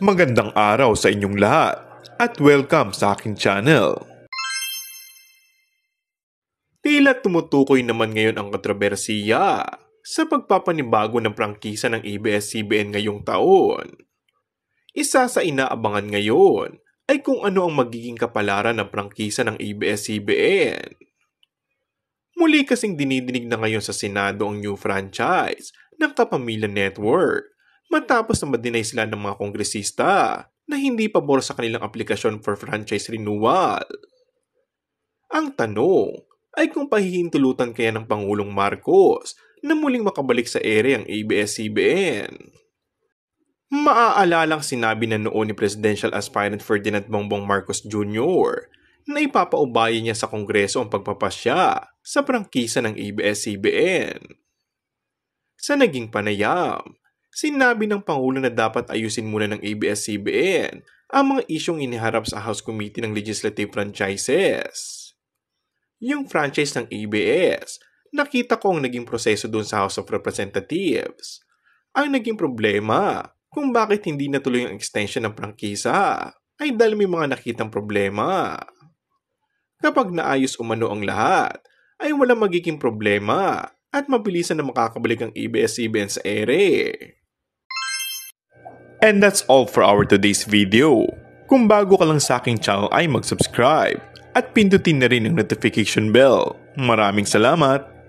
Magandang araw sa inyong lahat at welcome sa aking channel. Tila tumutukoy naman ngayon ang kontrobersiya sa pagpapanibago ng prangkisa ng ABS-CBN ngayong taon. Isa sa inaabangan ngayon ay kung ano ang magiging kapalaran ng prangkisa ng ABS-CBN. Muli kasing dinidinig na ngayon sa Senado ang new franchise ng Kapamilya Network matapos na ma-deny sila ng mga kongresista na hindi pabor sa kanilang aplikasyon for franchise renewal. Ang tanong ay kung pahihintulutan kaya ng Pangulong Marcos na muling makabalik sa ere ang ABS-CBN. Maaalalang sinabi na noon ni Presidential Aspirant Ferdinand Bongbong Marcos Jr. na ipapaubaya niya sa Kongreso ang pagpapasya sa prangkisa ng ABS-CBN. Sa naging panayam, sinabi ng Pangulo na dapat ayusin muna ng ABS-CBN ang mga isyong iniharap sa House Committee ng Legislative Franchises. Yung franchise ng ABS, nakita ko ang naging proseso doon sa House of Representatives. Ang naging problema kung bakit hindi natuloy ang extension ng prangkisa ay dahil may mga nakitang problema. Kapag naayos umano ang lahat, ay walang magiging problema at mabilisan na makakabalik ang ABS-CBN sa ere. And that's all for our today's video. Kung bago ka lang sa aking channel ay mag-subscribe at pindutin na rin ang notification bell. Maraming salamat!